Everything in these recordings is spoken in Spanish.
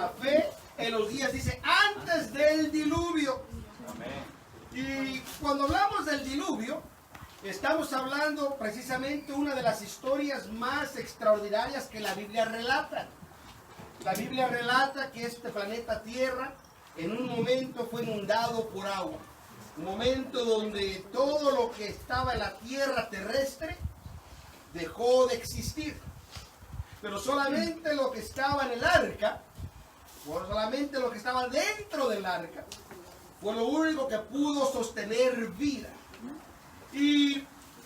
la fe en los días, dice, antes del diluvio. Amén. Y cuando hablamos del diluvio, estamos hablando precisamente una de las historias más extraordinarias que la Biblia relata. La Biblia relata que este planeta Tierra en un momento fue inundado por agua. Un momento donde todo lo que estaba en la tierra terrestre dejó de existir. Pero solamente lo que estaba en el arca, o solamente lo que estaba dentro del arca, fue lo único que pudo sostener vida. Y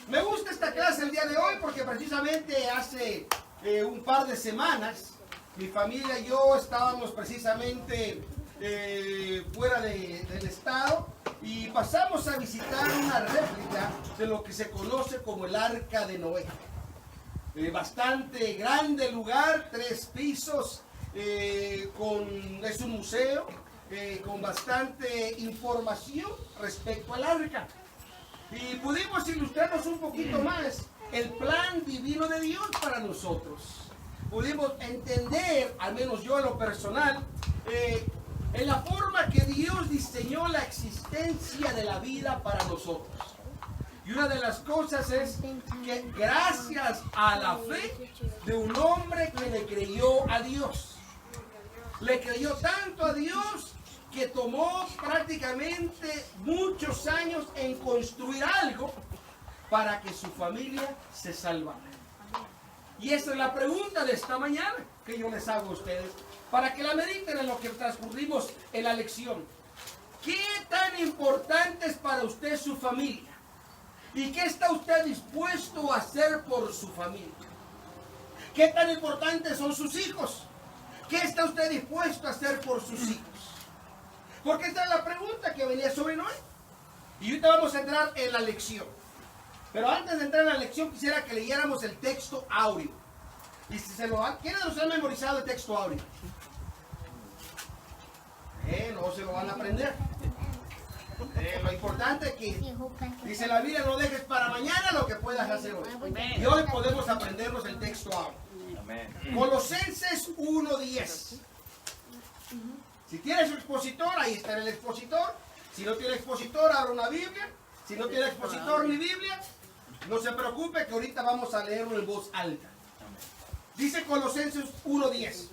me gusta esta clase el día de hoy porque precisamente hace un par de semanas mi familia y yo estábamos precisamente fuera del estado y pasamos a visitar una réplica de lo que se conoce como el Arca de Noé. Bastante grande lugar, 3 pisos, es un museo con bastante información respecto al arca. Y pudimos ilustrarnos un poquito más el plan divino de Dios para nosotros. Pudimos entender, al menos yo en lo personal, en la forma que Dios diseñó la existencia de la vida para nosotros. Y una de las cosas es que gracias a la fe de un hombre que le creyó a Dios, le creyó tanto a Dios que tomó prácticamente muchos años en construir algo para que su familia se salvara. Y esa es la pregunta de esta mañana que yo les hago a ustedes, para que la mediten en lo que transcurrimos en la lección. ¿Qué tan importante es para usted su familia? ¿Y qué está usted dispuesto a hacer por su familia? ¿Qué tan importantes son sus hijos? ¿Qué está usted dispuesto a hacer por sus hijos? Porque esta es la pregunta que venía sobre Noé. Y ahorita vamos a entrar en la lección. Pero antes de entrar en la lección quisiera que leyéramos el texto áureo. Y si ¿quiénes nos han memorizado el texto áureo? No se lo van a aprender. Lo importante es que dice la Biblia, no dejes para mañana lo que puedas hacer hoy. Y hoy podemos aprendernos el texto áureo. Colosenses 1:10. Si tiene su expositor, ahí está el expositor. Si no tiene expositor, abra una Biblia. Si no tiene expositor ni Biblia, no se preocupe que ahorita vamos a leerlo en voz alta. Dice Colosenses 1:10.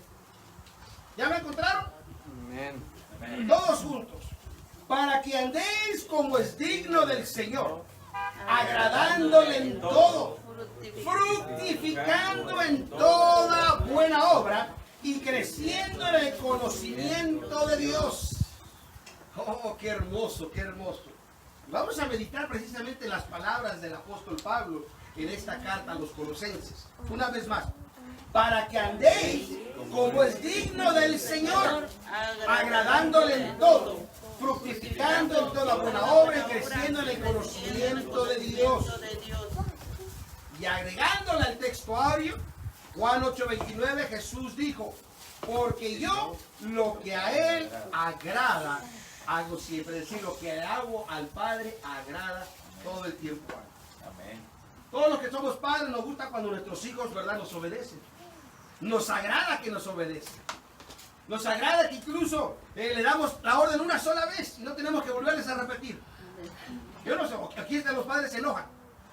¿Ya me encontraron? Amén. Todos juntos. Para que andéis como es digno del Señor, agradándole en todo, fructificando en toda buena obra y creciendo en el conocimiento de Dios. Oh, qué hermoso, qué hermoso. Vamos a meditar precisamente las palabras del apóstol Pablo en esta carta a los Colosenses. Una vez más. Para que andéis como es digno del Señor, agradándole en todo, fructificando en toda buena obra y creciendo en el conocimiento de Dios. Y agregándole al texto áureo, Juan 8:29, Jesús dijo, porque yo lo que a Él agrada, hago siempre. Es decir, lo que hago al Padre agrada todo el tiempo. Amén. Todos los que somos padres nos gusta cuando nuestros hijos, ¿verdad?, nos obedecen. Nos agrada que nos obedezcan. Nos agrada que incluso le damos la orden una sola vez y no tenemos que volverles a repetir. Yo no sé, aquí los padres se enojan.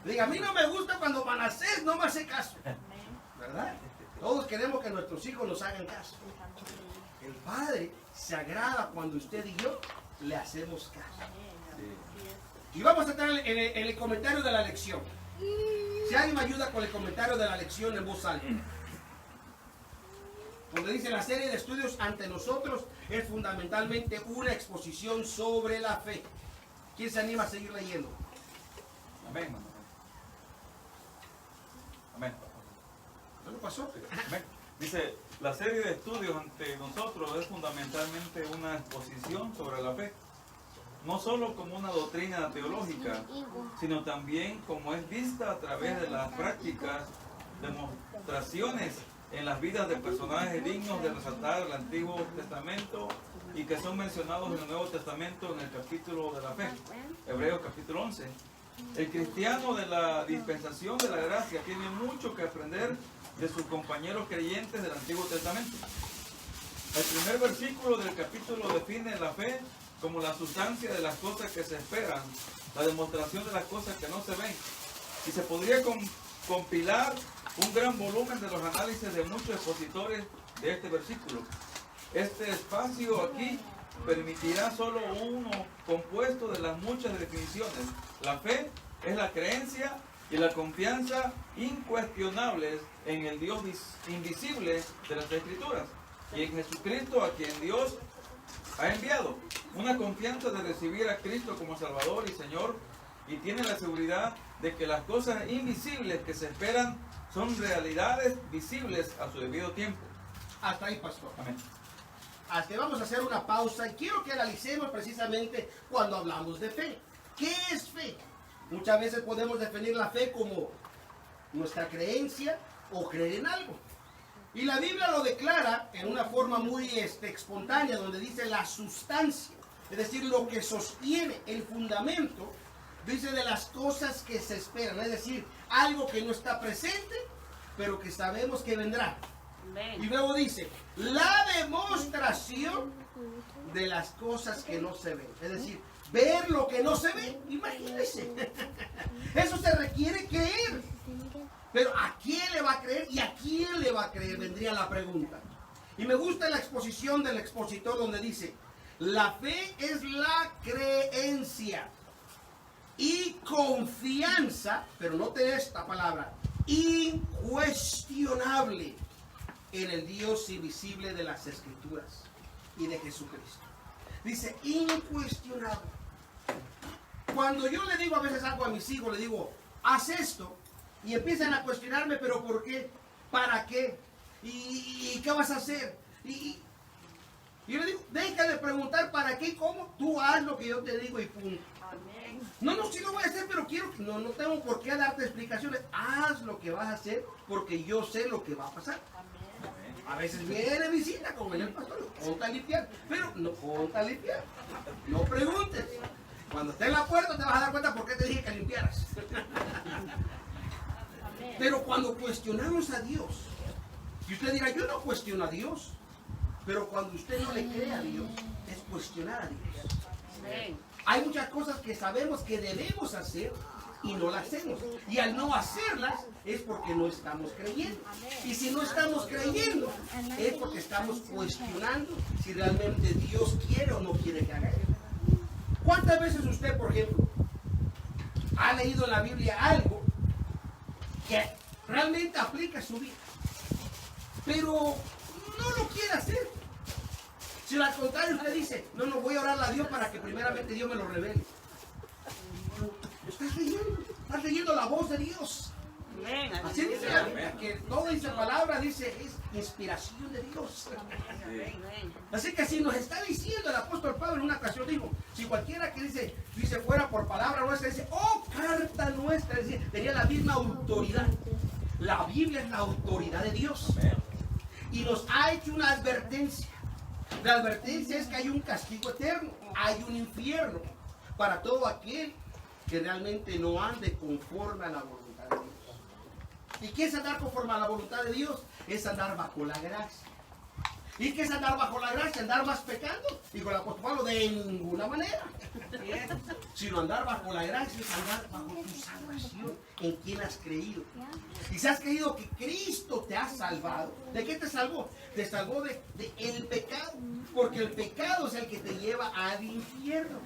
Diga, a mí no me gusta cuando Manasés no me hace caso. ¿Verdad? Todos queremos que nuestros hijos nos hagan caso. El Padre se agrada cuando usted y yo le hacemos caso. Y vamos a entrar en el comentario de la lección. Si alguien me ayuda con el comentario de la lección en voz alta. Donde dice la serie de estudios ante nosotros es fundamentalmente una exposición sobre la fe. ¿Quién se anima a seguir leyendo? Amén. Amén. ¿Qué pasó? Amén. Dice, la serie de estudios ante nosotros es fundamentalmente una exposición sobre la fe. No solo como una doctrina teológica, sino también como es vista a través de las prácticas, demostraciones en las vidas de personajes dignos de resaltar el Antiguo Testamento y que son mencionados en el Nuevo Testamento en el capítulo de la fe, Hebreos capítulo 11. El cristiano de la dispensación de la gracia tiene mucho que aprender de sus compañeros creyentes del Antiguo Testamento. El primer versículo del capítulo define la fe como la sustancia de las cosas que se esperan, la demostración de las cosas que no se ven. Y se podría compilar un gran volumen de los análisis de muchos expositores de este versículo. Este espacio aquí permitirá solo uno compuesto de las muchas definiciones. La fe es la creencia y la confianza incuestionables en el Dios invisible de las Escrituras y en Jesucristo, a quien Dios ha enviado. Una confianza de recibir a Cristo como Salvador y Señor, y tiene la seguridad de que las cosas invisibles que se esperan son realidades visibles a su debido tiempo. Hasta ahí, pastor. Amén. Hasta que vamos a hacer una pausa y quiero que analicemos precisamente cuando hablamos de fe. ¿Qué es fe? Muchas veces podemos definir la fe como nuestra creencia o creer en algo. Y la Biblia lo declara en una forma muy espontánea, donde dice la sustancia, es decir, lo que sostiene, el fundamento, dice de las cosas que se esperan, es decir, algo que no está presente, pero que sabemos que vendrá. Y luego dice, la demostración de las cosas que no se ven, es decir, ver lo que no se ve, imagínense. Eso se requiere creer. Pero ¿a quién le va a creer y a quién le va a creer? Vendría la pregunta. Y me gusta la exposición del expositor donde dice, la fe es la creencia y confianza, pero note esta palabra, incuestionable en el Dios invisible de las Escrituras y de Jesucristo. Dice, incuestionable. Cuando yo le digo a veces algo a mis hijos, le digo, haz esto, y empiezan a cuestionarme, pero ¿por qué? ¿Para qué? ¿Y qué vas a hacer? Y yo le digo, deja de preguntar para qué y cómo, tú haz lo que yo te digo y punto. Amén. No, sí lo voy a hacer, pero quiero, no tengo por qué darte explicaciones. Haz lo que vas a hacer porque yo sé lo que va a pasar. Amén. A veces viene visita, como viene el pastor, ponte a limpiar, pero no ponte a limpiar. No preguntes. Cuando esté en la puerta te vas a dar cuenta por qué te dije que limpiaras. Pero cuando cuestionamos a Dios, y usted dirá, yo no cuestiono a Dios, pero cuando usted no le cree a Dios, es cuestionar a Dios. Amén. Hay muchas cosas que sabemos que debemos hacer y no las hacemos. Y al no hacerlas es porque no estamos creyendo. Y si no estamos creyendo, es porque estamos cuestionando si realmente Dios quiere o no quiere que haga eso. ¿Cuántas veces usted, por ejemplo, ha leído en la Biblia algo que realmente aplica a su vida, pero no lo quiere hacer? Si al contrario usted dice, no voy a orarle a Dios para que primeramente Dios me lo revele. Estás leyendo la voz de Dios. Amén. Así dice la Biblia, que toda esa palabra dice es inspiración de Dios. Amén. Así que si nos está diciendo el apóstol Pablo en una ocasión, dijo, si cualquiera que dice fuera por palabra nuestra, dice, oh, carta nuestra, es decir, tenía la misma autoridad. La Biblia es la autoridad de Dios. Y nos ha hecho una advertencia. La advertencia es que hay un castigo eterno, hay un infierno para todo aquel que realmente no ande conforme a la voluntad de Dios. ¿Y qué es andar conforme a la voluntad de Dios? Es andar bajo la gracia. ¿Y qué es andar bajo la gracia? ¿Andar más pecando? Dijo el apóstol Pablo, de ninguna manera. Sino andar bajo la gracia es andar bajo tu salvación, en quien has creído. Y si has creído que Cristo te ha salvado, ¿de qué te salvó? Te salvó de el pecado, porque el pecado es el que te lleva al infierno.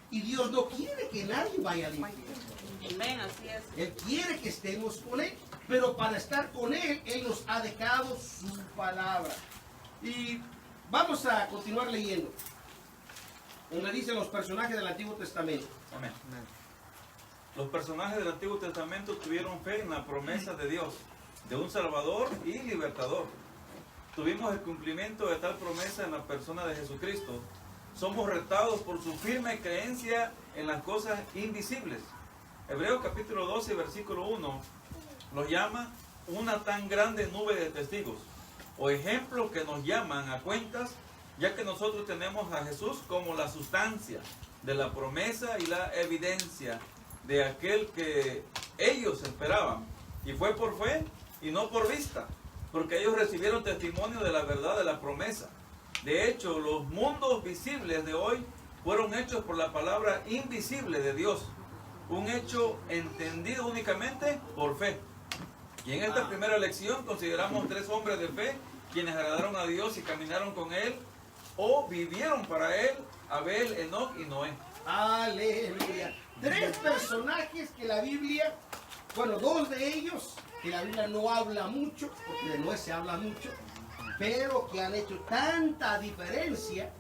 Y Dios no quiere que nadie vaya al infierno. Amén, así es. Él quiere que estemos con Él, pero para estar con Él, Él nos ha dejado su palabra. Y vamos a continuar leyendo, donde dicen los personajes del Antiguo Testamento. Amén. Los personajes del Antiguo Testamento tuvieron fe en la promesa de Dios, de un Salvador y Libertador. Tuvimos el cumplimiento de tal promesa en la persona de Jesucristo. Somos retados por su firme creencia en las cosas invisibles. Hebreos capítulo 12, versículo 1, los llama una tan grande nube de testigos, o ejemplos que nos llaman a cuentas, ya que nosotros tenemos a Jesús como la sustancia de la promesa y la evidencia de aquel que ellos esperaban. Y fue por fe y no por vista, porque ellos recibieron testimonio de la verdad de la promesa. De hecho, los mundos visibles de hoy fueron hechos por la palabra invisible de Dios. Un hecho entendido únicamente por fe. Y en esta primera lección consideramos 3 hombres de fe quienes agradaron a Dios y caminaron con Él o vivieron para Él: Abel, Enoc y Noé. Aleluya. 3 personajes que la Biblia, bueno, 2 de ellos que la Biblia no habla mucho, porque de Noé se habla mucho, pero que han hecho tanta diferencia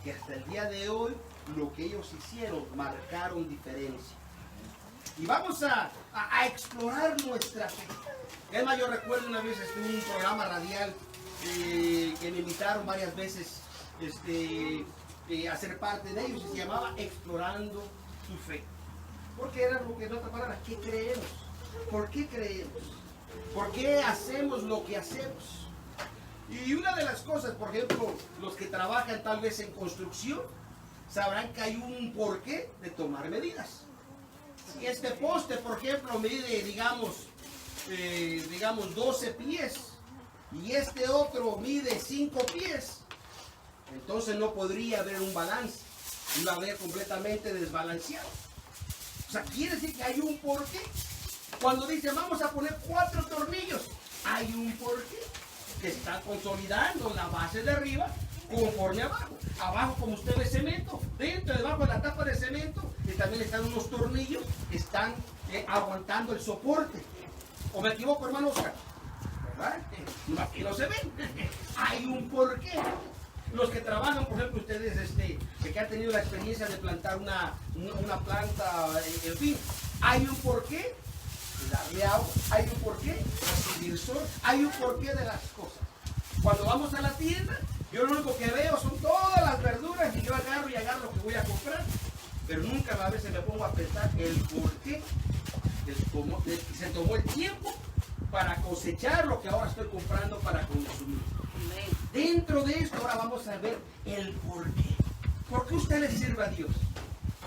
que hasta el día de hoy lo que ellos hicieron marcaron diferencia. Y vamos a explorar nuestra fe. Es más, yo recuerdo una vez estuve en un programa radial que me invitaron varias veces a ser parte de ellos, y se llamaba Explorando tu Fe. Porque era lo que, en otras palabras, ¿qué creemos? ¿Por qué creemos? ¿Por qué hacemos lo que hacemos? Y una de las cosas, por ejemplo, los que trabajan tal vez en construcción, sabrán que hay un porqué de tomar medidas. Si este poste, por ejemplo, mide, digamos 12 pies, y este otro mide 5 pies, entonces no podría haber un balance, iba a haber completamente desbalanceado. O sea, quiere decir que hay un porqué. Cuando dicen vamos a poner 4 tornillos, hay un porqué, que está consolidando la base de arriba conforme abajo. Abajo, como usted ve cemento, dentro, debajo de la tapa de cemento, y también están unos tornillos que están aguantando el soporte. ¿O me equivoco, hermano Oscar? ¿Verdad? Aquí no se ven. Hay un porqué. Los que trabajan, por ejemplo, ustedes que han tenido la experiencia de plantar una planta, en fin, hay un porqué de darle agua, hay un porqué recibir sol, hay un porqué de las cosas. Cuando vamos a la tienda, yo lo único que veo son todas las verduras y yo agarro lo que voy a comprar, pero nunca a veces me pongo a pensar el porqué, se tomó el tiempo para cosechar lo que ahora estoy comprando para consumir. Dentro de esto ahora vamos a ver el porqué. ¿Por qué usted le sirve a Dios?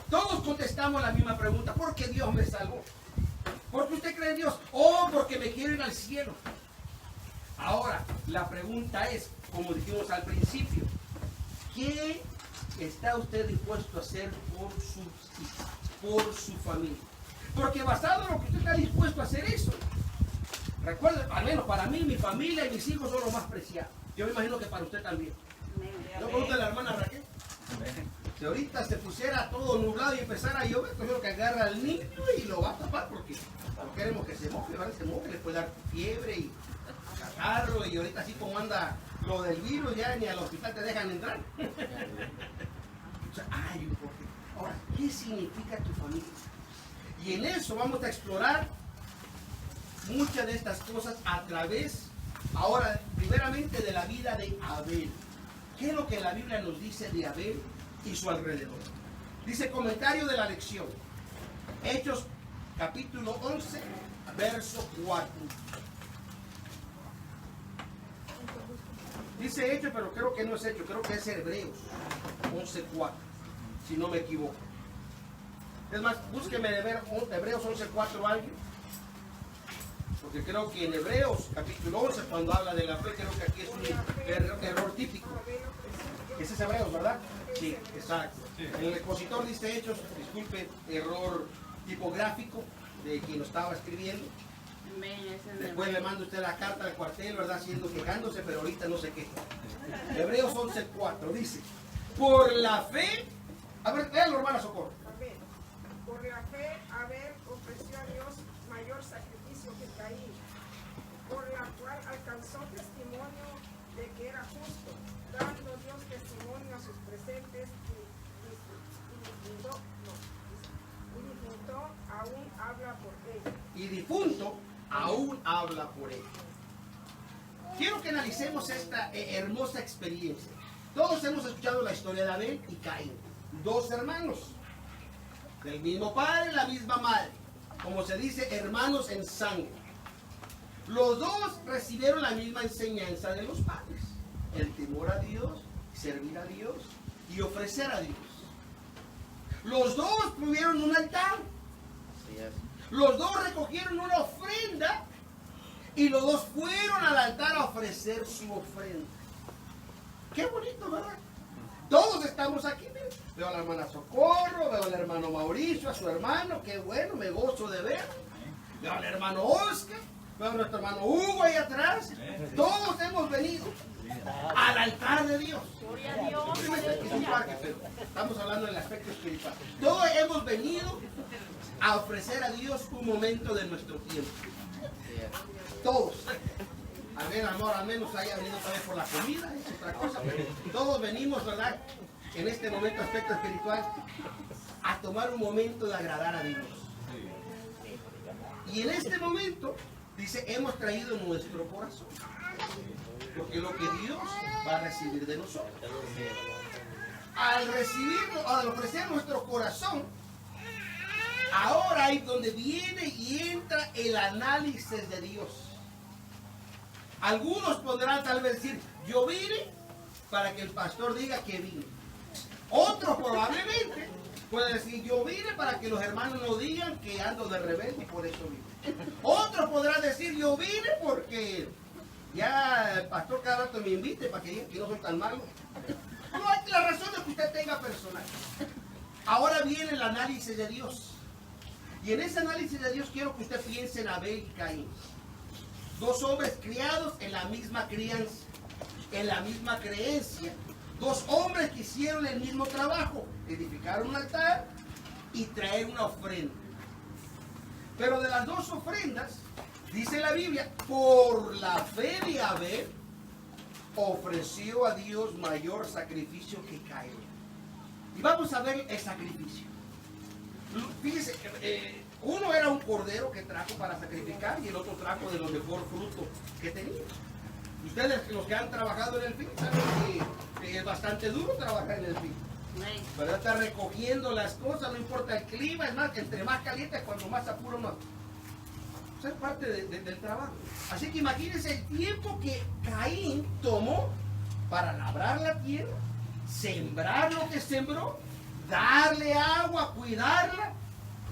Todos contestamos la misma pregunta: ¿por qué Dios me salvó? ¿Por qué usted cree en Dios? Oh, porque me quiero ir al cielo. Ahora, la pregunta es, como dijimos al principio, ¿qué está usted dispuesto a hacer por su familia? Porque basado en lo que usted está dispuesto a hacer eso, recuerde, al menos para mí, mi familia y mis hijos son los más preciados. Yo me imagino que para usted también. Yo pregunto a la hermana Raquel. Si ahorita se pusiera todo nublado y empezara a llover, pues yo que agarra al niño y lo va a tapar porque no queremos que se moje, ¿vale? Se moje, le puede dar fiebre y catarro, y ahorita así como anda lo del virus, ya ni al hospital te dejan entrar. O sea, hay un porqué. Ahora, ¿qué significa tu familia? Y en eso vamos a explorar muchas de estas cosas a través, ahora, primeramente de la vida de Abel. ¿Qué es lo que la Biblia nos dice de Abel y su alrededor? Dice comentario de la lección, Hechos capítulo 11, verso 4. Dice Hechos, pero creo que no es Hechos, creo que es Hebreos 11:4, si no me equivoco. Es más, búsqueme Hebreos 11:4 alguien, porque creo que en Hebreos capítulo 11, cuando habla de la fe, creo que aquí es un error típico. Ese es Hebreos, ¿verdad? Sí, exacto. El expositor dice Hechos, disculpe, error tipográfico de quien lo estaba escribiendo. Después le manda usted la carta al cuartel, ¿verdad? Quejándose, pero ahorita no se queja. Hebreos 11:4 dice: por la fe, a ver, léalo, hermana Socorro. Por la fe, Abel ofreció a Dios mayor sacrificio que Caín, por la cual alcanzó testimonio de que era justo, dando Dios testimonio a sus presentes, y difunto aún habla por él. Quiero que analicemos esta hermosa experiencia. Todos hemos escuchado la historia de Abel y Caín, 2 hermanos, del mismo padre, la misma madre, como se dice, hermanos en sangre. Los 2 recibieron la misma enseñanza de los padres: el temor a Dios, servir a Dios y ofrecer a Dios. Los 2 tuvieron un altar. Los 2 recogieron una ofrenda y los 2 fueron al altar a ofrecer su ofrenda. Qué bonito, ¿verdad? Todos estamos aquí, miren. Veo a la hermana Socorro, veo al hermano Mauricio, a su hermano, qué bueno, me gozo de ver. Veo al hermano Oscar, veo a nuestro hermano Hugo ahí atrás. Todos hemos venido al altar de Dios. Estamos hablando del aspecto espiritual. Todos hemos venido a ofrecer a Dios un momento de nuestro tiempo. Todos. A ver, amor, al menos haya venido otra vez por la comida, es otra cosa, pero todos venimos, ¿verdad? En este momento, aspecto espiritual, a tomar un momento de agradar a Dios. Y en este momento, dice, hemos traído nuestro corazón. Porque lo que Dios va a recibir de nosotros. Al recibirlo, al ofrecer nuestro corazón, ahora es donde viene y entra el análisis de Dios. Algunos podrán tal vez decir, yo vine para que el pastor diga que vine. Otros probablemente pueden decir, yo vine para que los hermanos no digan que ando de rebelde y por eso vine. Otros podrán decir, yo vine porque ya el pastor cada rato me invite para que digan que no soy tan malo. No hay la razón de que usted tenga personal. Ahora viene el análisis de Dios. Y en ese análisis de Dios quiero que usted piense en Abel y Caín. Dos hombres criados en la misma crianza, en la misma creencia. Dos hombres que hicieron el mismo trabajo, edificar un altar y traer una ofrenda. Pero de las dos ofrendas, dice la Biblia, por la fe de Abel, ofreció a Dios mayor sacrificio que Caín. Y vamos a ver el sacrificio. Fíjese, uno era un cordero que trajo para sacrificar y el otro trajo de los mejor frutos que tenía. Ustedes, los que han trabajado en el fin, saben que es bastante duro trabajar en el fin. ¿Verdad? Estar recogiendo las cosas, no importa el clima, es más, que entre más caliente, cuando más apuro, más. Eso es parte del trabajo. Así que imagínense el tiempo que Caín tomó para labrar la tierra, sembrar lo que sembró, darle agua, cuidarla,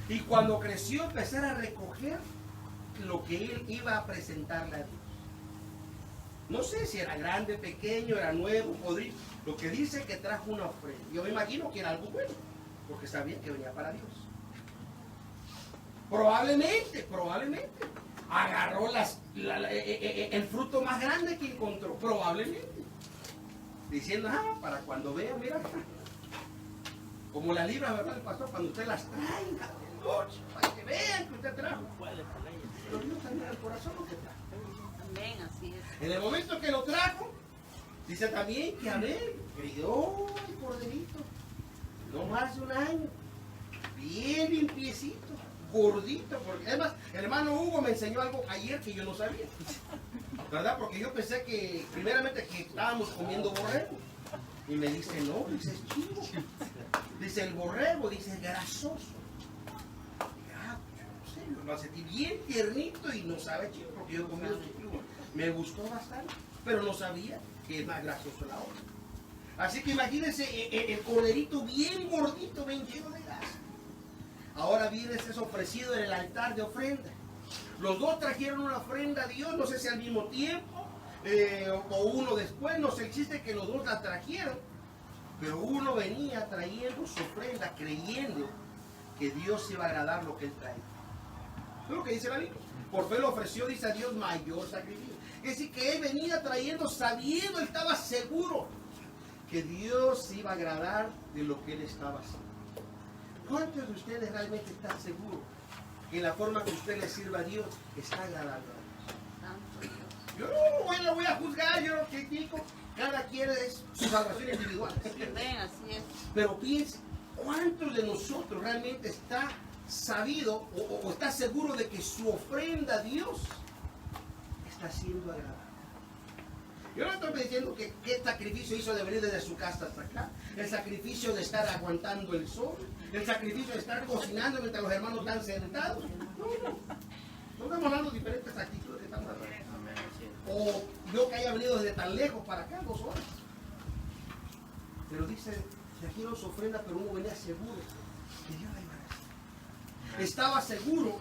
y cuando creció empezar a recoger lo que él iba a presentarle a Dios. No sé si era grande, pequeño, era nuevo, podrido. Lo que dice que trajo una ofrenda. Yo me imagino que era algo bueno, porque sabía que venía para Dios. Probablemente, agarró el fruto más grande que encontró, probablemente. Diciendo, para cuando vea, mira, como la libra, ¿verdad, el pastor? Cuando usted las traiga de noche, para que vean que usted trajo. Pero Dios también al corazón lo que trajo. Amén, así es. En el momento que lo trajo, dice también que Abel crió el corderito, no más de un año, bien limpiecito, gordito, porque además el hermano Hugo me enseñó algo ayer que yo no sabía, ¿verdad? Porque yo pensé que primeramente que estábamos comiendo borrego, y me dice, no, dice es chivo, dice el borrego, dice es grasoso. Lo sentí bien tiernito y no sabe chivo, porque yo he comido chivo. Me gustó bastante, pero no sabía que es más grasoso la otra. Así que imagínense el corderito bien gordito, bien lleno de grasa. Ahora viene ese ofrecido en el altar de ofrenda. Los dos trajeron una ofrenda a Dios, no sé si al mismo tiempo o uno después, no sé, existe que los dos la trajeron, pero uno venía trayendo su ofrenda creyendo que Dios iba a agradar lo que él traía. Es lo que dice la Biblia. Por fe lo ofreció, dice a Dios, mayor sacrificio. Es decir, que él venía trayendo sabiendo, él estaba seguro que Dios se iba a agradar de lo que él estaba haciendo. ¿Cuántos de ustedes realmente están seguros que la forma que usted le sirva a Dios está agradando a Dios? Yo no lo voy a juzgar, yo no critico. Cada quien es su salvación individual. Amén, así es. Pero piense, ¿cuántos de nosotros realmente está sabido o está seguro de que su ofrenda a Dios está siendo agradable? Yo no estoy diciendo que qué sacrificio hizo de venir desde su casa hasta acá, el sacrificio de estar aguantando el sol, el sacrificio de estar cocinando mientras los hermanos están sentados. No estamos hablando de diferentes actitudes que estamos hablando. O yo que haya venido desde tan lejos para acá, 2 horas. Pero dice, trajeron su ofrenda, pero uno venía seguro que Dios la iba a recibir. Estaba seguro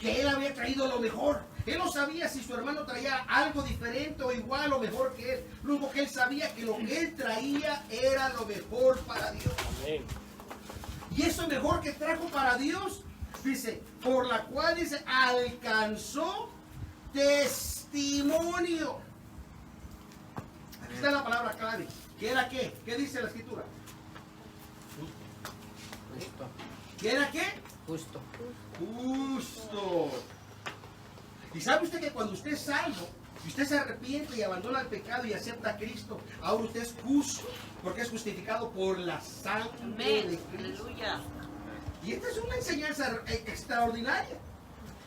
que él había traído lo mejor, Él no sabía si su hermano traía algo diferente o igual o mejor que él. Lo único que él sabía que lo que él traía era lo mejor para Dios. Amén. Y eso mejor que trajo para Dios, dice, por la cual dice, alcanzó testimonio. Aquí está la palabra clave. ¿Qué era qué? ¿Qué dice la escritura? Justo. ¿Qué era qué? Justo. Justo. Y sabe usted que cuando usted es salvo, si usted se arrepiente y abandona el pecado y acepta a Cristo, ahora usted es justo, porque es justificado por la sangre de Amén. Cristo. Aleluya. Y esta es una enseñanza extraordinaria,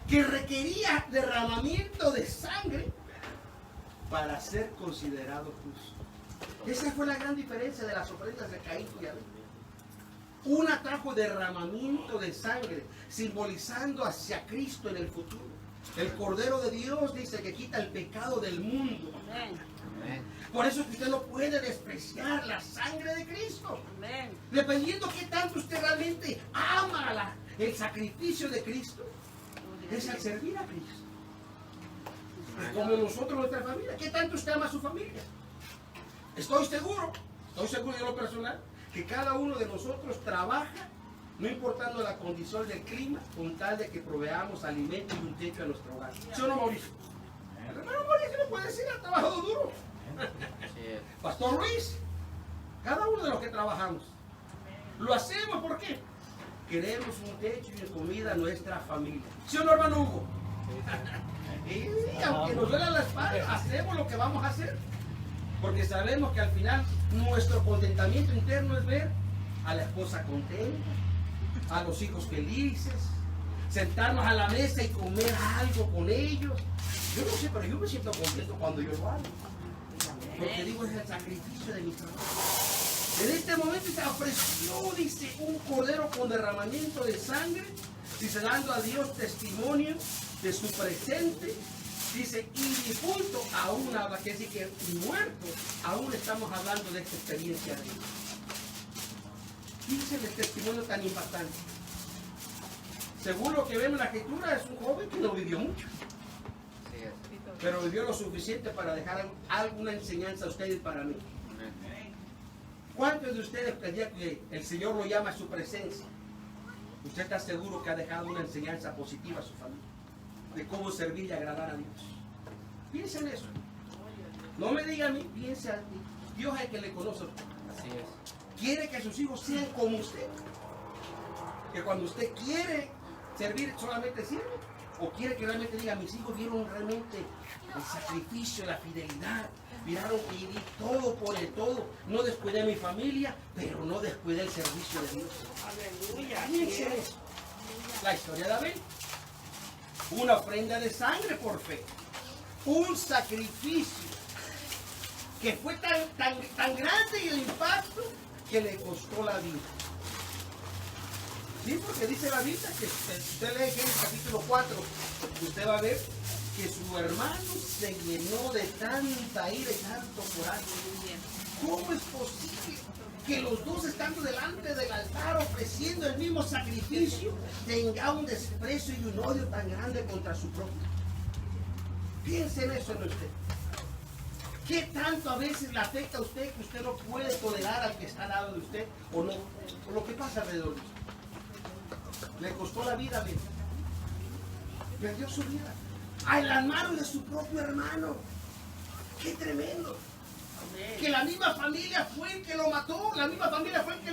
que requería derramamiento de sangre para ser considerado justo. Esa fue la gran diferencia de las ofrendas de Caín y Abel. Una trajo derramamiento de sangre, simbolizando hacia Cristo en el futuro. El Cordero de Dios dice que quita el pecado del mundo. Amén. Amén. Por eso que usted no puede despreciar la sangre de Cristo. Amén. Dependiendo qué tanto usted realmente ama el sacrificio de Cristo, es al servir a Cristo. Como nosotros, nuestra familia. ¿Qué tanto usted ama a su familia? Estoy seguro en lo personal, que cada uno de nosotros trabaja, no importando la condición del clima, con tal de que proveamos alimento y un techo a nuestro hogar. ¿Sí o no, Mauricio? El hermano Mauricio no puede decir, ha trabajado duro. Así es. Pastor Luis, cada uno de los que trabajamos, lo hacemos ¿por qué? Queremos un techo y comida a nuestra familia. ¿Sí o no, hermano Hugo? Y aunque nos duela la espalda, hacemos lo que vamos a hacer. Porque sabemos que al final nuestro contentamiento interno es ver a la esposa contenta, a los hijos felices, sentarnos a la mesa y comer algo con ellos. Yo no sé, pero yo me siento contento cuando yo lo hago. Porque digo, es el sacrificio de mi trabajo. En este momento se ofreció, dice, un cordero con derramamiento de sangre, dice, dando a Dios testimonio de su presente. Dice, y difunto aún habla, que decir que muerto, aún estamos hablando de esta experiencia de Dios. Dice el testimonio tan impactante. Según lo que vemos en la escritura, es un joven que no vivió mucho, Así es. pero vivió lo suficiente para dejar alguna enseñanza a ustedes y para mí. Amén. ¿Cuántos de ustedes el día que el Señor lo llama a su presencia, usted está seguro que ha dejado una enseñanza positiva a su familia? De cómo servir y agradar a Dios. Piensa en eso. No me diga a mí, piensa en mí. Dios es el que le conoce a usted. Así es. Quiere que sus hijos sean como usted. Que cuando usted quiere servir, solamente sirve. O quiere que realmente diga, mis hijos vieron realmente el sacrificio, la fidelidad. Miraron que di todo por el todo. No descuidé a mi familia, pero no descuidé el servicio de Dios. Aleluya. Piensa en eso. La historia de Abel. Una ofrenda de sangre por fe. Un sacrificio que fue tan grande y el impacto que le costó la vida. Sí, porque dice la Biblia que si usted lee en el capítulo 4, usted va a ver que su hermano se llenó de tanta ira y tanto coraje. ¿Cómo es posible que los dos estando delante del altar ofreciendo el mismo sacrificio tenga un desprecio y un odio tan grande contra su propio? Piense en eso en usted. ¿Qué tanto a veces le afecta a usted que usted no puede tolerar al que está al lado de usted o no? O lo que pasa alrededor de usted. Le costó la vida, ¿ven? Perdió su vida a las manos de su propio hermano. ¡Qué tremendo! Que la misma familia fue el que lo mató, la misma familia fue el que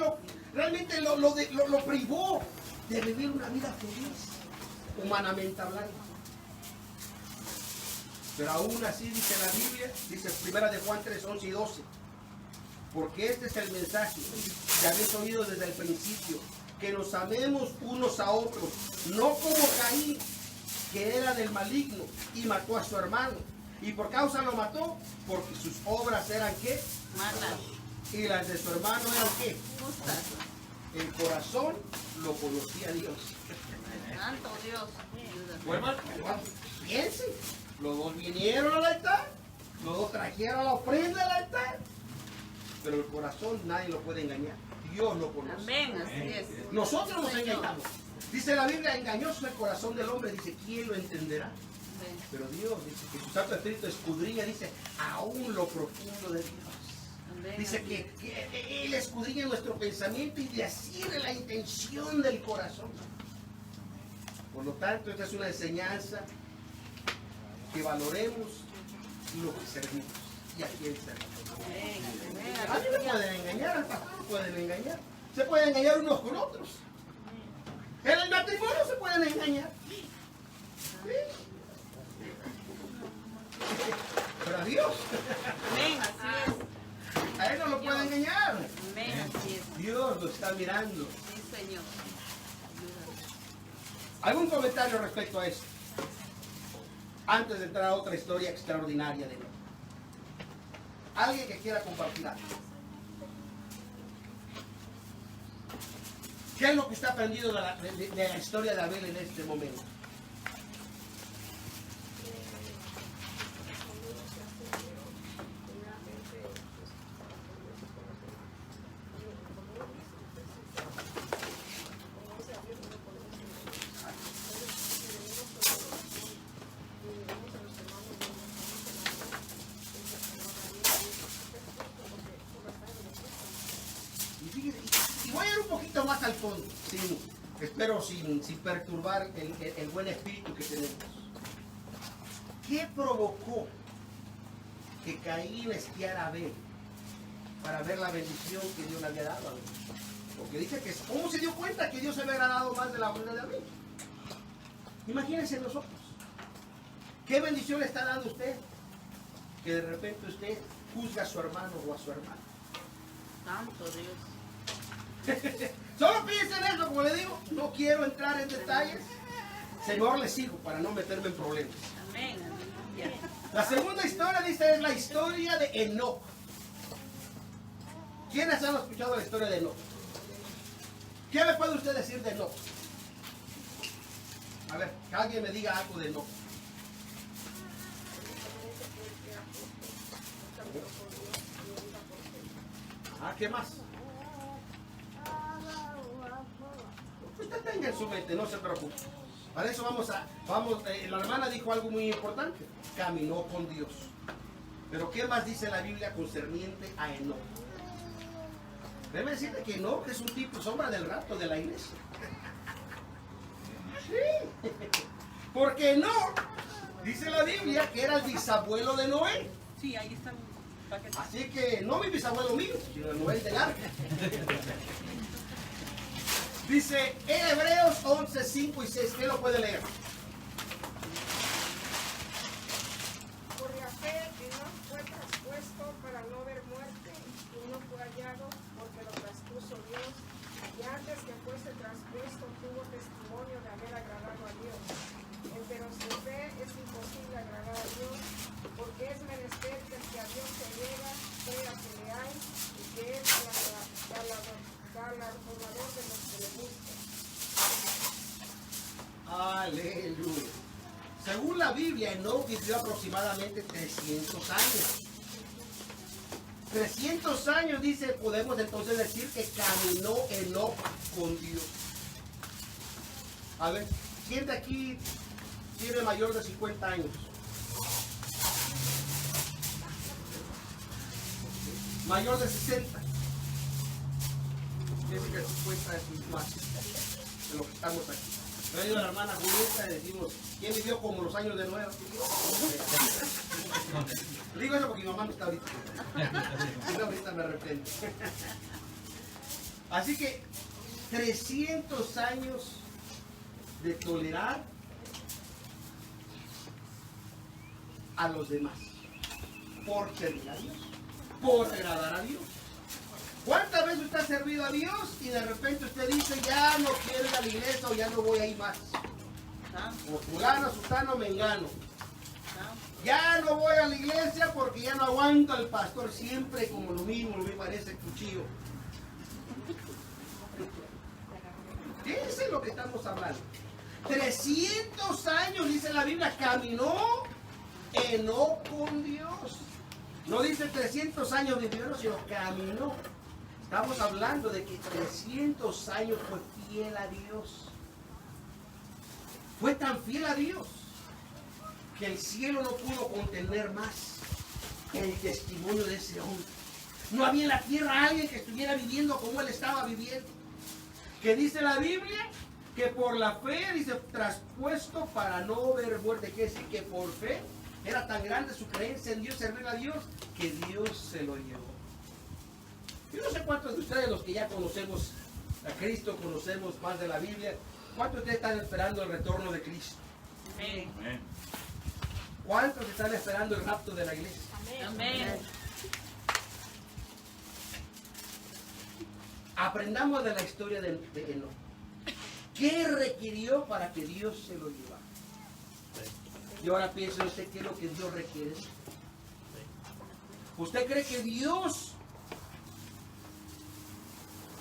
realmente lo privó de vivir una vida feliz, humanamente hablando. Pero aún así dice la Biblia, dice 1 de Juan 3, 11 y 12, porque este es el mensaje que habéis oído desde el principio, que nos amemos unos a otros, no como Caín, que era del maligno y mató a su hermano. ¿Y por causa lo mató? Porque sus obras eran ¿qué? Malas. Y las de su hermano eran ¿qué? Justas. El corazón lo conocía Dios. Santo Dios. Ayúdame. Bueno, piensen, los dos vinieron al altar, los dos trajeron la ofrenda al altar, pero el corazón nadie lo puede engañar. Dios lo conoce. Amén, así es. Nosotros nos Señor. engañamos. Dice la Biblia, engañoso es el corazón del hombre. Dice, ¿quién lo entenderá? Amén. Pero Dios dice que su Santo Espíritu escudriña, dice, aún lo profundo de Dios. Amén. Dice que Él escudriña nuestro pensamiento y discierne la intención del corazón. Por lo tanto, esta es una enseñanza que valoremos lo que servimos y a quién servimos. Amén. A mí me pueden engañar, al pastor lo pueden engañar. Se pueden engañar unos con otros. En el matrimonio se pueden engañar. ¿Sí? Pero a Dios, Amén. Así es. a Él no lo puede engañar. Amén. Así es. Dios lo está mirando. Sí, Señor. Ayúdanos. ¿Algún comentario respecto a esto? Antes de entrar a otra historia extraordinaria de Noé. ¿Alguien que quiera compartir algo? ¿Qué es lo que está aprendido de la historia de Abel en este momento? Y voy a ir un poquito más al fondo, espero sin perturbar el buen espíritu que tenemos. ¿Qué provocó que Caín espiara a Abel para ver la bendición que Dios le había dado a Abel? Porque dice que, ¿cómo se dio cuenta que Dios se había agradado más de la ofrenda de Abel? Imagínense nosotros. ¿Qué bendición le está dando usted? Que de repente usted juzga a su hermano o a su hermana. Santo Dios. Solo piensen en eso, como le digo, no quiero entrar en detalles. Señor, le sigo para no meterme en problemas. Amén. Aleluya. La segunda historia, dice, es la historia de Enoc. ¿Quiénes han escuchado la historia de Enoc? ¿Qué me puede usted decir de Enoc? A ver, que alguien me diga algo de Enoc. Ah, ¿qué más? Usted tenga en su mente, no se preocupe. Para eso la hermana dijo algo muy importante. Caminó con Dios. Pero ¿qué más dice la Biblia concerniente a Enoc? Debe decirte que Enoc es un tipo, sombra del rapto de la iglesia. Sí. Porque Enoc, dice la Biblia, que era el bisabuelo de Noé. Sí, ahí está el paquete. Así que no mi bisabuelo mío, sino el Noé del arca. Dice en Hebreos 11, 5 y 6. ¿Quién lo puede leer? Por la fe, Enoc fue traspuesto para no ver muerte y no fue hallado porque lo traspuso Dios. Y antes que fuese traspuesto tuvo testimonio de haber agradado a Dios. Pero sin fe es imposible agradar a Dios, porque es menester que el que a Dios se llega, crea que le hay y que es galardonador de los que le buscan. Aleluya. Según la Biblia, Enoc vivió aproximadamente 300 años. 300 años, dice, podemos entonces decir que caminó Enoc con Dios. A ver, ¿quién de aquí tiene mayor de 50 años? Mayor de 60. Dice que 50 es más de lo que estamos aquí. Me ha ido la hermana Julieta y decimos, ¿quién vivió como los años de Noé? Digo eso porque mi mamá no está ahorita. Si no, ahorita me arrepiento. Así que 300 años de tolerar a los demás por servir a Dios, por agradar a Dios. ¿Cuántas veces usted ha servido a Dios y de repente usted dice, ya no quiero ir a la iglesia o ya no voy a ir más? O fulano, sutano, mengano. Ya no voy a la iglesia porque ya no aguanto al pastor siempre como lo mismo, me parece cuchillo. Fíjense lo que estamos hablando. 300 años, dice la Biblia, caminó Enoc con Dios. No dice 300 años vivió, sino caminó. Estamos hablando de que 300 años fue fiel a Dios. Fue tan fiel a Dios que el cielo no pudo contener más el testimonio de ese hombre. No había en la tierra alguien que estuviera viviendo como él estaba viviendo. Que dice la Biblia que por la fe, dice, traspuesto para no ver muerte. Quiere decir que por fe era tan grande su creencia en Dios, servir a Dios, que Dios se lo llevó. Yo no sé cuántos de ustedes, los que ya conocemos a Cristo, conocemos más de la Biblia, ¿cuántos de ustedes están esperando el retorno de Cristo? Amén. Amén. ¿Cuántos están esperando el rapto de la iglesia? Amén. Aprendamos de la historia de Enoc. ¿Qué requirió para que Dios se lo llevara? Y ahora piense usted qué es lo que Dios requiere. ¿Usted cree que Dios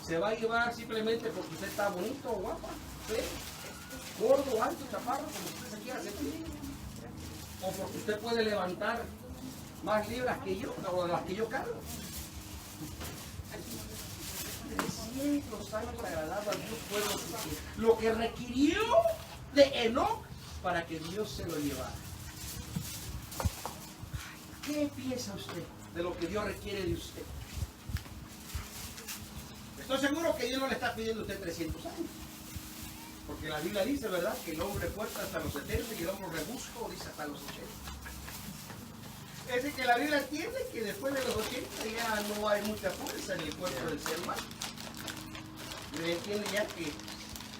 se va a llevar simplemente porque usted está bonito o guapa? ¿Sí? Gordo, alto, chaparro, como usted se quiera sentir. O porque usted puede levantar más libras que yo, o las que yo cargo. 300 años agradando a Dios fue lo que requirió de Enoc para que Dios se lo llevara. ¿Qué piensa usted de lo que Dios requiere de usted? Estoy seguro que Dios no le está pidiendo a usted 300 años. Porque la Biblia dice, ¿verdad?, que el hombre fuerte hasta los 70 y el hombre robusto dice hasta los 80. Es decir, que la Biblia entiende que después de los 80 ya no hay mucha fuerza en el cuerpo del ser humano. Y entiende ya que,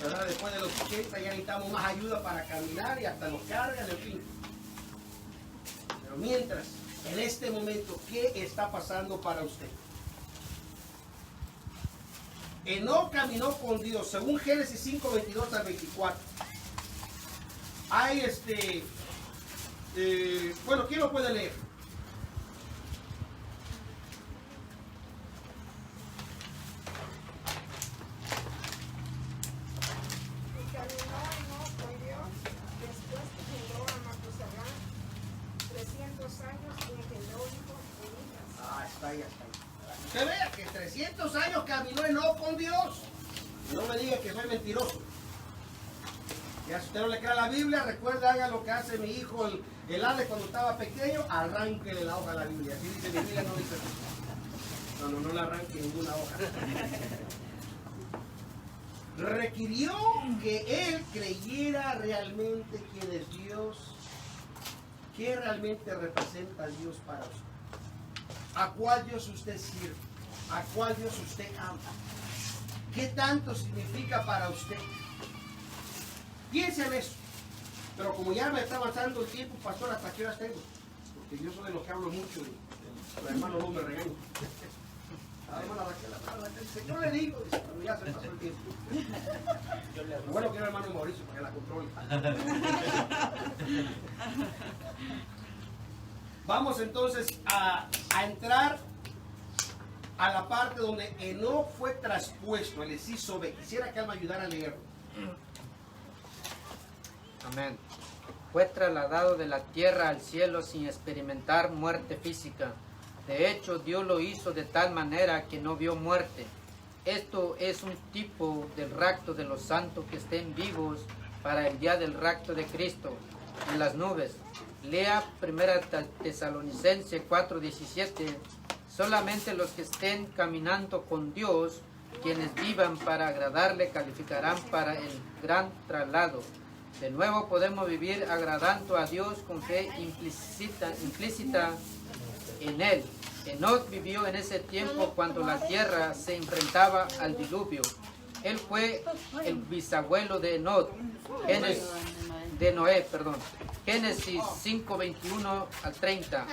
¿verdad?, después de los 80 ya necesitamos más ayuda para caminar y hasta nos cargan, en fin. Pero mientras, en este momento, ¿qué está pasando para usted? Enoc caminó con Dios, según Génesis 5, 22 al 24. Hay bueno, ¿quién lo puede leer? Y caminó Enoc con Dios, después engendró a Matusalén 300 años y engendró hijos e hijas. Ah, está ahí, está ahí. Usted vea que 300 años caminó Enoc con Dios. No me diga que soy mentiroso. Ya si usted no le cree a la Biblia, recuerda, haga lo que hace mi hijo el Alex cuando estaba pequeño, arránquele la hoja a la Biblia. Así dice mi Biblia, no dice así. No le arranque ninguna hoja. Requirió que él creyera realmente quién es Dios, qué realmente representa a Dios para usted. ¿A cuál Dios usted sirve? ¿A cuál Dios usted ama? ¿Qué tanto significa para usted? Piense en eso. Pero como ya me está avanzando el tiempo, pastor, ¿hasta qué horas tengo? Porque yo soy de los que hablo mucho y los hermanos no me regañan. La hermana Raquel, yo le digo, dice, pero ya se pasó el tiempo. Lo bueno que era el hermano Mauricio para que la controle. Vamos entonces a entrar a la parte donde Enoc fue traspuesto, el inciso B. Quisiera que él me ayudara a leerlo. Amén. Fue trasladado de la tierra al cielo sin experimentar muerte física. De hecho, Dios lo hizo de tal manera que no vio muerte. Esto es un tipo del rapto de los santos que estén vivos para el día del rapto de Cristo en las nubes. Lea 1 Tesalonicenses 4:17. Solamente los que estén caminando con Dios, quienes vivan para agradarle, calificarán para el gran traslado. De nuevo podemos vivir agradando a Dios con fe implícita en Él. Enoc vivió en ese tiempo cuando la tierra se enfrentaba al diluvio. Él fue el bisabuelo de Enoc, Génesis 5:21 al 30.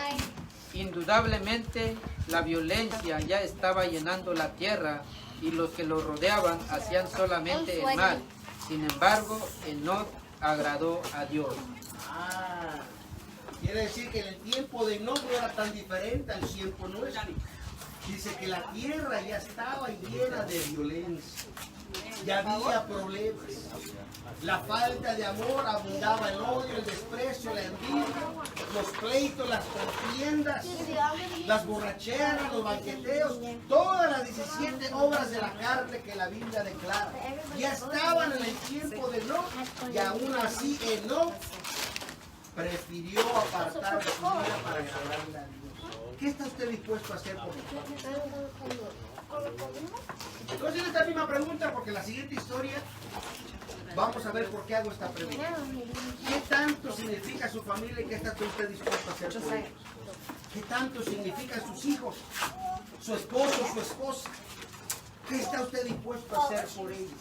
Indudablemente la violencia ya estaba llenando la tierra y los que lo rodeaban hacían solamente el mal. Sin embargo, Enoc agradó a Dios. Quiere decir que en el tiempo de Enoc no era tan diferente al tiempo nuestro. Dice que la tierra ya estaba llena de violencia. Ya había problemas. La falta de amor, abundaba el odio, el desprecio, la envidia, los pleitos, las contiendas, las borracheras, los banqueteos, todas las 17 obras de la carne que la Biblia declara. Ya estaban en el tiempo de Enoc y aún así Enoc prefirió apartar de su vida para agradarle a Dios. ¿Qué está usted dispuesto a hacer por Dios? Entonces es esta misma pregunta porque en la siguiente historia vamos a ver por qué hago esta pregunta. ¿Qué tanto significa su familia y qué está usted dispuesto a hacer por ellos? ¿Qué tanto significan sus hijos, su esposo, su esposa? ¿Qué está usted dispuesto a hacer por ellos?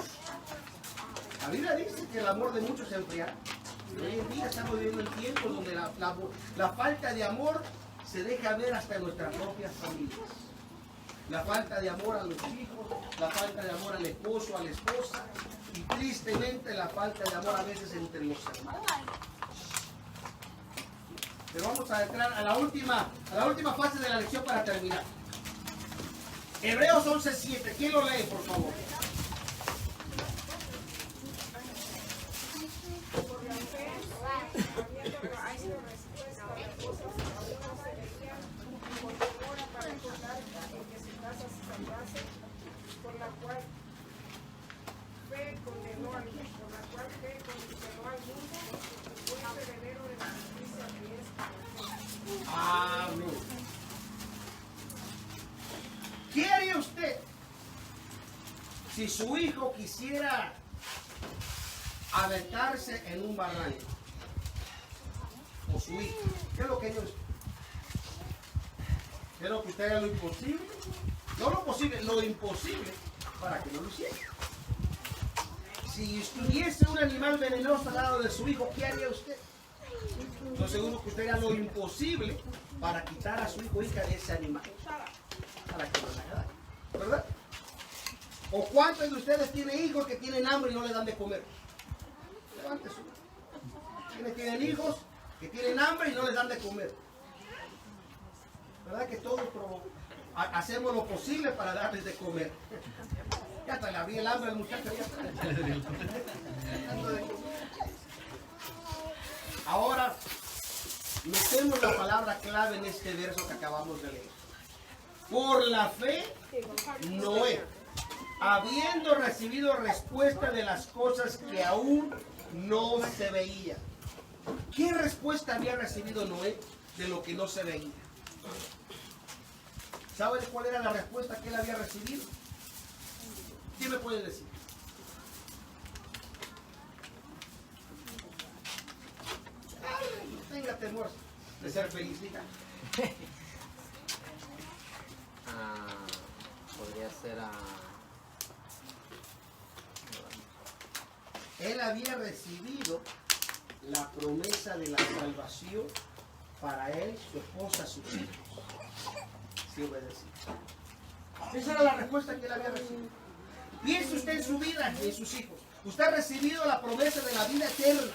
La Biblia dice que el amor de muchos se enfriará. Hoy en día estamos viviendo en tiempos donde la falta de amor se deja ver hasta en nuestras propias familias. La falta de amor a los hijos, la falta de amor al esposo, a la esposa y tristemente la falta de amor a veces entre los hermanos. Pero vamos a entrar a la última fase de la lección para terminar. Hebreos 11:7. ¿Quién lo lee, por favor? Por la fe, habiendo recibido respuesta a las cosas que aún no se veían, por temor aparejar en que su casa se salvase, por la cual fe condenó al mundo, fue heredero de la justicia que es por fe. Amén. ¿Qué haría usted si su hijo quisiera aventarse en un barranco? O su hija. ¿Qué es lo que ellos? ¿Qué es lo que usted haga lo imposible? No lo posible, lo imposible para que no lo hiciera. Si estuviese un animal venenoso al lado de su hijo, ¿qué haría usted? Yo seguro que usted haría lo imposible para quitar a su hijo o hija de ese animal. Para que no le haga daño, ¿verdad? ¿O cuántos de ustedes tienen hijos que tienen hambre y no le dan de comer? Levante su mano. ¿Quiénes tienen hijos que tienen hambre y no les dan de comer? ¿Verdad que todos hacemos lo posible para darles de comer? Ya hasta le abrí el hambre al muchacho. Ahora, metemos la palabra clave en este verso que acabamos de leer. Por la fe, Noé, habiendo recibido respuesta de las cosas que aún no se veían. ¿Qué respuesta había recibido Noé de lo que no se veía? ¿Saben cuál era la respuesta que él había recibido? ¿Quién me puede decir? Ay, no tenga temor de ser feliz, hija. Podría ser Él había recibido la promesa de la salvación para él, su esposa, sus hijos. Sí, obedecí. Esa era la respuesta que él había recibido. Piense usted en su vida y en sus hijos. Usted ha recibido la promesa de la vida eterna.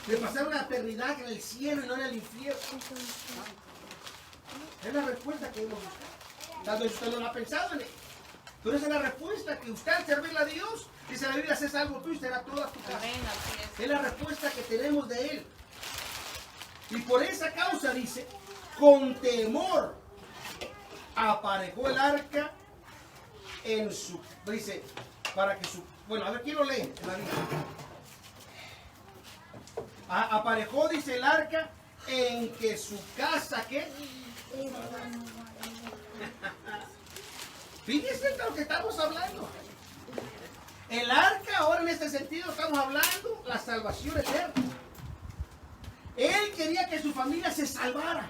De pasar una eternidad en el cielo y no en el infierno. Es la respuesta que hemos buscado. Tal vez usted no lo ha pensado en él. Pero esa es la respuesta que usted al servirle a Dios, dice la Biblia, es algo tú y será toda tu casa. Es la respuesta que tenemos de él. Y por esa causa dice, con temor aparejó el arca en su, dice, para que su, bueno, a ver, ¿quién lo lee en la Biblia? Aparejó, dice el arca, en que su casa, ¿qué? Fíjense de lo que estamos hablando. El arca, ahora en este sentido estamos hablando la salvación eterna. Él quería que su familia se salvara.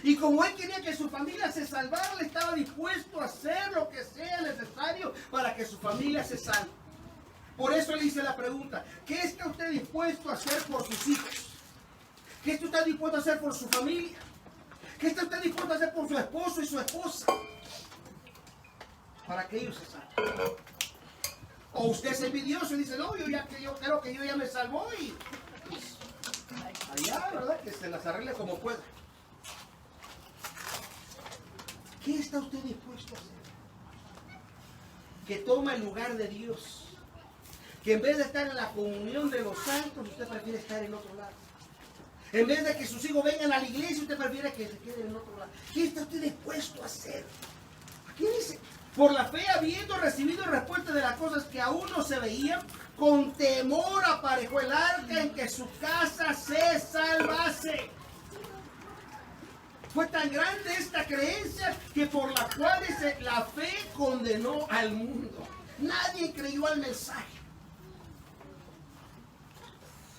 Y como él quería que su familia se salvara, él estaba dispuesto a hacer lo que sea necesario para que su familia se salve. Por eso le hice la pregunta, ¿qué está usted dispuesto a hacer por sus hijos? ¿Qué está usted dispuesto a hacer por su familia? ¿Qué está usted dispuesto a hacer por su esposo y su esposa? Para que ellos se salven. O usted es envidioso y dice, no, yo creo que yo ya me salvó y pues, allá, ¿verdad? Que se las arregle como pueda. ¿Qué está usted dispuesto a hacer? Que toma el lugar de Dios. Que en vez de estar en la comunión de los santos, usted prefiere estar en otro lado. En vez de que sus hijos vengan a la iglesia, usted prefiere que se queden en otro lado. ¿Qué está usted dispuesto a hacer? Aquí dice, por la fe habiendo recibido respuesta de las cosas que aún no se veían, con temor aparejó el arca en que su casa se salvase. Fue tan grande esta creencia que por la cual la fe condenó al mundo. Nadie creyó al mensaje.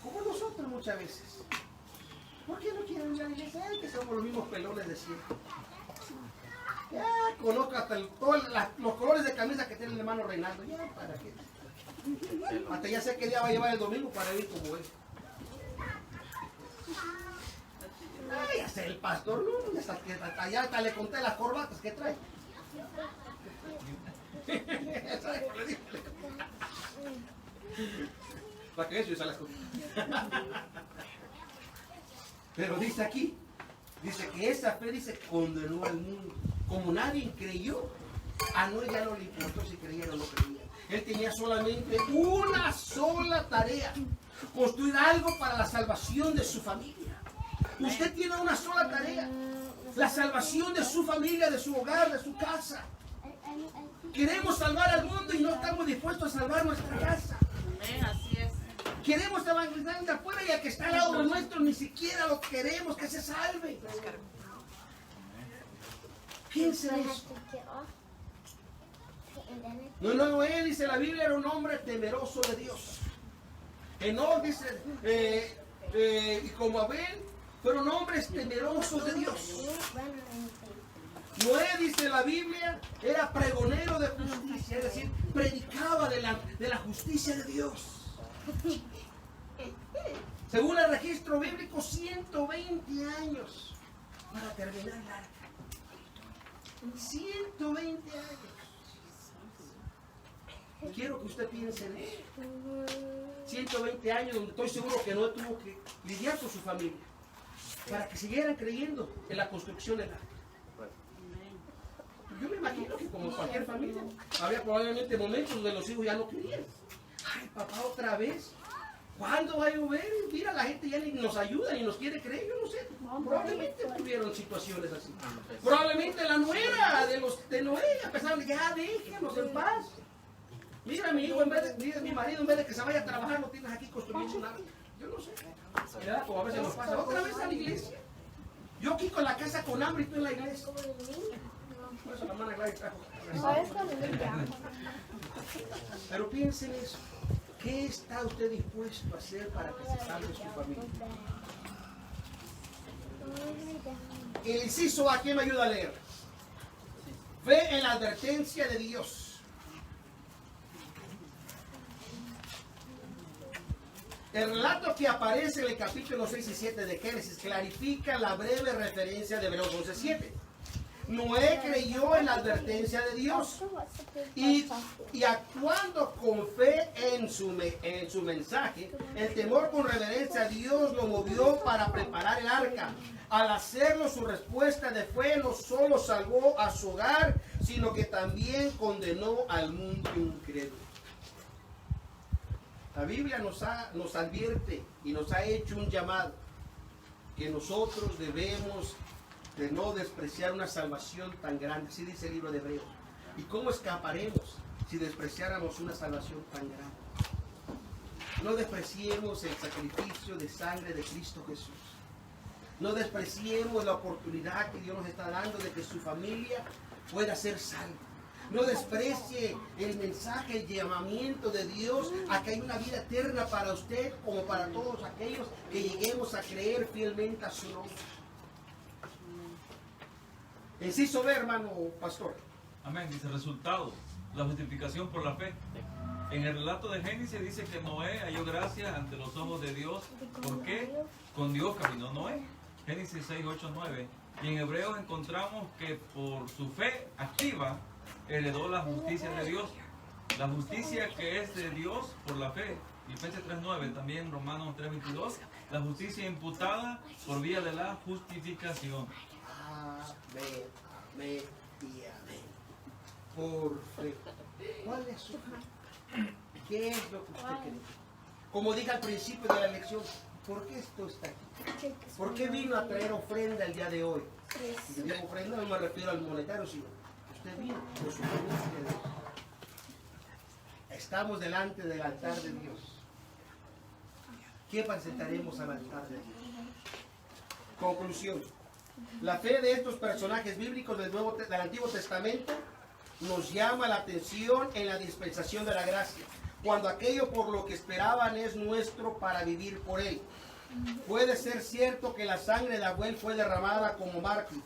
Como nosotros muchas veces. ¿Por qué no quieren ir a la iglesia? Que somos los mismos pelones de siempre. Ya conozco hasta todos los colores de camisa que tiene el hermano Reinaldo. Ya, ¿para qué? Hasta ya sé qué día va a llevar el domingo para ir como él. Ay, ya sé, el pastor, no, ya hasta le conté las corbatas que trae. Para que eso las cosas. Pero dice aquí, dice que esa fe dice condenó al mundo. Como nadie creyó, a Noé ya no le importó si creía o no creía. Él tenía solamente una sola tarea: construir algo para la salvación de su familia. Usted tiene una sola tarea: la salvación de su familia, de su hogar, de su casa. Queremos salvar al mundo y no estamos dispuestos a salvar nuestra casa. Amén, así es. Queremos evangelizar de afuera y al que está al lado de nuestro ni siquiera lo queremos que se salve. Piensa eso. Noé, dice la Biblia, era un hombre temeroso de Dios. Enoc dice, y como Abel, fueron hombres temerosos de Dios. Noé, dice la Biblia, era pregonero de justicia, es decir, predicaba de la justicia de Dios. Según el registro bíblico, 120 años para terminar el arca. 120 años. Y quiero que usted piense en eso. 120 años donde estoy seguro que no tuvo que lidiar con su familia para que siguieran creyendo en la construcción del arca. Yo me imagino que como cualquier familia, había probablemente momentos donde los hijos ya no querían. Ay, papá, otra vez. ¿Cuándo va a llover? Mira, la gente ya ni nos ayuda ni nos quiere creer. Yo no sé. Probablemente tuvieron situaciones así. Probablemente la nuera de Noé empezaron, ya déjenos en paz. Mira, mi hijo, mi marido, en vez de que se vaya a trabajar, lo tienes aquí construyendo un arca. Yo no sé. ¿Verdad? Como a veces nos pasa. Otra vez a la iglesia. Yo aquí con la casa con hambre y tú en la iglesia. Por eso la hermana Gladys trajo. Pero piensen eso. ¿Qué está usted dispuesto a hacer para que se salve su familia? El inciso A, ¿quién me ayuda a leer? Fe en la advertencia de Dios. El relato que aparece en el capítulo 6 y 7 de Génesis clarifica la breve referencia de Hebreos 11:7. Noé creyó en la advertencia de Dios y actuando con fe en su mensaje, el temor con reverencia a Dios lo movió para preparar el arca. Al hacerlo, su respuesta de fe no solo salvó a su hogar, sino que también condenó al mundo incrédulo. La Biblia nos advierte y nos ha hecho un llamado que nosotros debemos de no despreciar una salvación tan grande. Así dice el libro de Hebreos. ¿Y cómo escaparemos si despreciáramos una salvación tan grande? No despreciemos el sacrificio de sangre de Cristo Jesús. No despreciemos la oportunidad que Dios nos está dando de que su familia pueda ser salva. No desprecie el mensaje, el llamamiento de Dios a que hay una vida eterna para usted como para todos aquellos que lleguemos a creer fielmente a su nombre. Inciso B, hermano pastor. Amén. Dice resultado, la justificación por la fe. En el relato de Génesis dice que Noé halló gracia ante los ojos de Dios. ¿Por qué? Con Dios caminó Noé. Génesis 6, 8, 9. Y en Hebreos encontramos que por su fe activa heredó la justicia de Dios. La justicia que es de Dios por la fe. Filipenses 3:9, también Romanos 3:22. La justicia imputada por vía de la justificación. Amén, amén y amén. Por fe. ¿Cuál es su fe? ¿Qué es lo que usted cree? Como dije al principio de la lección, ¿por qué esto está aquí? ¿Por qué vino a traer ofrenda el día de hoy? Y si digo ofrenda no me refiero al monetario, sino que usted vino por su fe. estamos delante del altar de Dios. ¿Qué presentaremos al altar de Dios? Conclusión. La fe de estos personajes bíblicos del Antiguo Testamento nos llama la atención en la dispensación de la gracia, cuando aquello por lo que esperaban es nuestro para vivir por él. Puede ser cierto que la sangre de Abel fue derramada como mártir,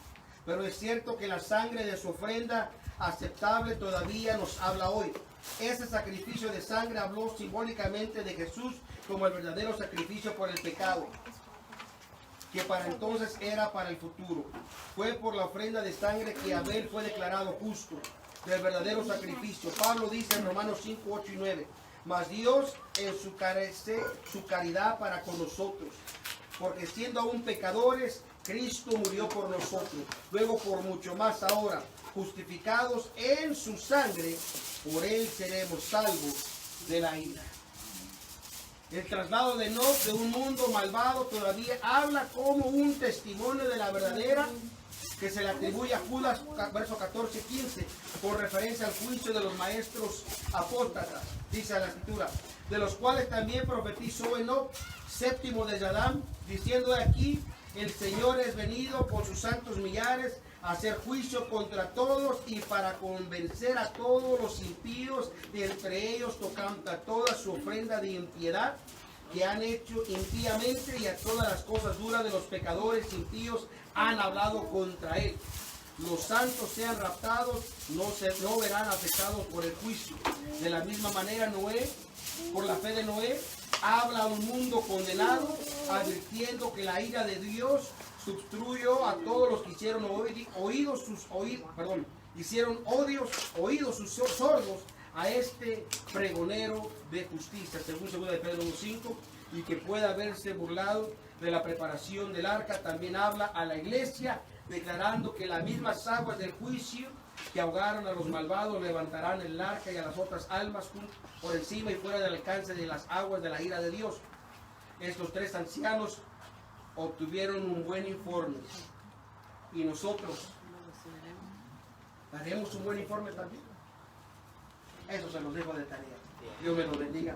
pero es cierto que la sangre de su ofrenda aceptable todavía nos habla hoy. Ese sacrificio de sangre habló simbólicamente de Jesús como el verdadero sacrificio por el pecado, que para entonces era para el futuro. Fue por la ofrenda de sangre que Abel fue declarado justo, del verdadero sacrificio. Pablo dice en Romanos 5, 8 y 9, mas Dios en su caridad para con nosotros, porque siendo aún pecadores, Cristo murió por nosotros. Luego por mucho más ahora, justificados en su sangre, por él seremos salvos de la ira. El traslado de Enoc de un mundo malvado todavía habla como un testimonio de la verdadera que se le atribuye a Judas, verso 14 y 15, por referencia al juicio de los maestros apóstatas, dice la escritura, de los cuales también profetizó Enoc, séptimo de Adán, diciendo aquí, el Señor es venido con sus santos millares a hacer juicio contra todos y para convencer a todos los impíos, y entre ellos tocando a toda su ofrenda de impiedad que han hecho impíamente, y a todas las cosas duras de los pecadores impíos han hablado contra él. Los santos sean raptados, no verán afectados por el juicio. De la misma manera Noé, por la fe de Noé, habla a un mundo condenado, advirtiendo que la ira de Dios substruyó a todos los que hicieron oídos sus sordos a este pregonero de justicia, según 2 de Pedro 1:5, y que pueda haberse burlado de la preparación del arca. También habla a la iglesia, declarando que las mismas aguas del juicio que ahogaron a los malvados levantarán el arca y a las otras almas por encima y fuera del alcance de las aguas de la ira de Dios. Estos tres ancianos obtuvieron un buen informe, y nosotros haremos un buen informe también. Eso se los dejo de tarea. Dios me lo bendiga.